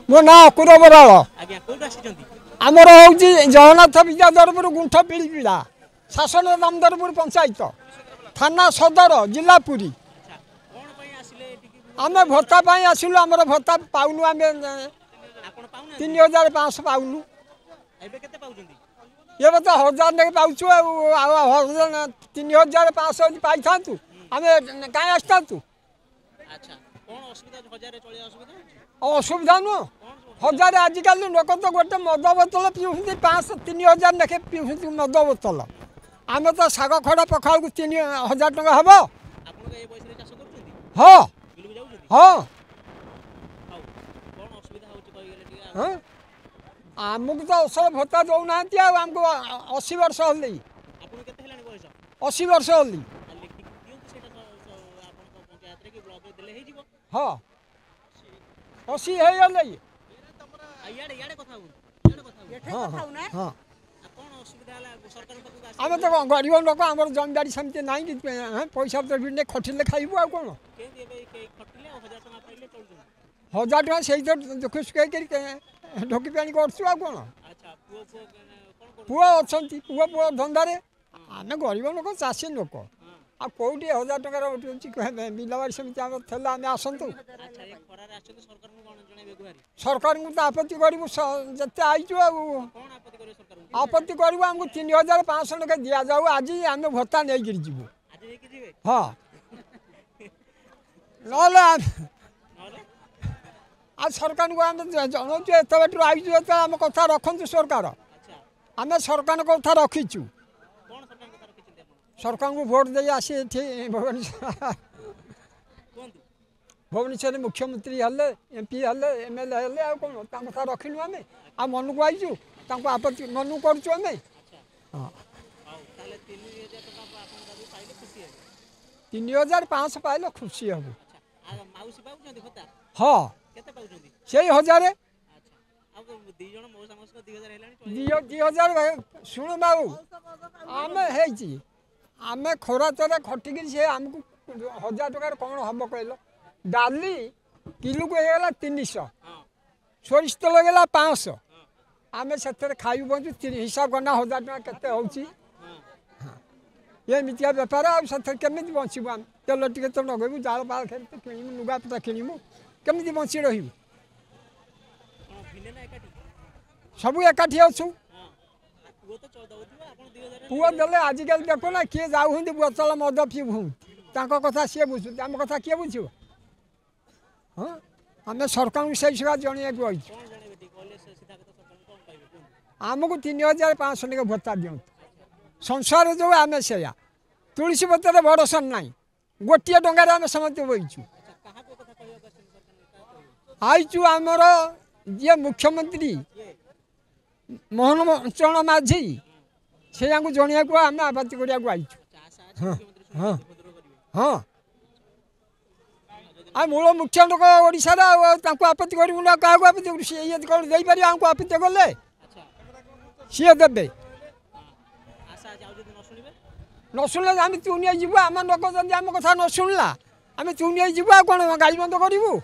मो ना अकुर बराल आज्ञा कोठा आछिजंती आमर हूँ जगन्नाथ विद्याधरपुर गुंठ पिड़ी पिड़ा शासन दामोदरपुर पंचायत थाना सदर जिला पुरी अच्छा कोन पई आसिले एटिकी आम भत्ता आसिलु आम भत्ता पाऊनु आम आपण पाउना 3500 पाऊनु एबे केते पाउजंती ये तो 1000 ने पाउछु 3500 पाई थांतु आम कहीं आसता अच्छा कोन असुविधा 1000 रे चले असुविधा असुविधा नु 1000 आजिकल लोक तो गोटे मद बोतल पीउँ 5-3000 लेखे पीउँ मद बोतल आम तो शाग खड़ा पखाड़ को 3000 टका हम आपण ए पैसा रे चाष करछंती हाँ बिलु जाउछंती हाँ हाउ कोन असुविधा होची कहि गेले टिके हाँ आमको तो असल भत्ता दौना आमको 80 वर्ष हल्दी आपण केते हेलानी बयस 80 वर्ष हल्दी लिखि दियंतु सेटा आपण को पंचायत रे कि ब्लॉक रे देले हे जीवो हाँ 80 है याडे याडे कथा हो हाँ हाँ कोन असुविधा हला सरकार पकु आम तो गरीब लोक आम जमीदारी सेमती ना कि पैसा तो भी खटिले खाइबू आ कौन के एबे के खटिले 1000 टका पाइले चलजो 1000 टका से दुख सुख ढोकी पानी करछु आ कौन अच्छा पुओ कोन पुआ अच्छी पुआ धंदारे आम गरीब लोक चाषी लोक आ कौटी 1000 टकर बिलबाड़ी सेमती आम थे आम आसतु अच्छा ये खरा रे आछन सरकार को कोन जणाइबे गुहारी सरकार को तो आपत्ति करूँ जिते आईचु आ कोन आपत्ति करे सरकार को आपत्ति करूँ आमको 3500 टका दि जाऊ आज आम भत्ता नहीं जीवु आज लेके जीवे हाँ ना आज सरकार को आम जनाऊँ एत बाटर आईचु आम कथा रखु सरकार अच्छा आम सरकार कथा रखीचु कोन सरकार को रखिछन्ते आपण सरकार को भोट दे आसी भुवनेश्वर कोंतु भुवनेश्वर मुख्यमंत्री हेले एमपी हेले एमएलए हेले आ कौन कथा रखिनु आम आ मन को आईचु आपत्ति मनु करूँ आम अच्छा हाँ हाउ ताले 3000 टका आपण दाबी पाइले खुशी हे 3500 पाइले खुशी हबु अच्छा आ माउसी पाउछन्ती भत्ता हाँ केते पाउछन्ती से 1000 अच्छा अब दी जण मौसा मौसा 2000 हेलानी 2000 शुण बाबू आम आम खरा तरे खटिक से आमको 1000 टकर कौन हम कहल डाली किलो को होगा 300 हां सोरिष तेल गला 500 आम से खाइबू बंचु हिसाब करना 1000 टका केते होची ये मितिया बेपार आमी बचबू आम तेल टे तो लगेबू जाल बाल खेल किणमु लुगा पटा किणमु केमी बची रही कोन भिने ना एकाठी सब एकाठी अच्छु हां पुओ तो 14 होथिबा आपण 2000 पुआ देले आजिकल देखो ना किए जाऊ बोतल मद पीबू कथा सी बुझु आम कथा किए बुझ हाँ आम सरकार को सही सुधा जन कोन जणे बेटी कहले से सीधा कथा सरकार कोन पाइबे कोन आमको 3500 टका भत्ता दियंतु संसार जो आम से तुलसी पत्र भरोसा ना गोटे टंगार आम समस्त बहीचु अच्छा कहा को कथा कहयो सरकार का आईचु आमर जे मुख्यमंत्री मोहन चरण माझी से जनिया को आम आपत्ति करिया आईचु हाँ हाँ हाँ आ मूल मुख्य लोक ओडार आपत्ति करूँ ना क्या आपत्ति करूँ सी ये कौन दे पार आमको आपत्ति कले अच्छा सी देवे आशा जाउ जदि न सुनिबे न शुणिले आम चुनिया जीव आम लोक जब आम कथा न शुणला आम चुनिया जीव कौन गाड़ी बंद करूँ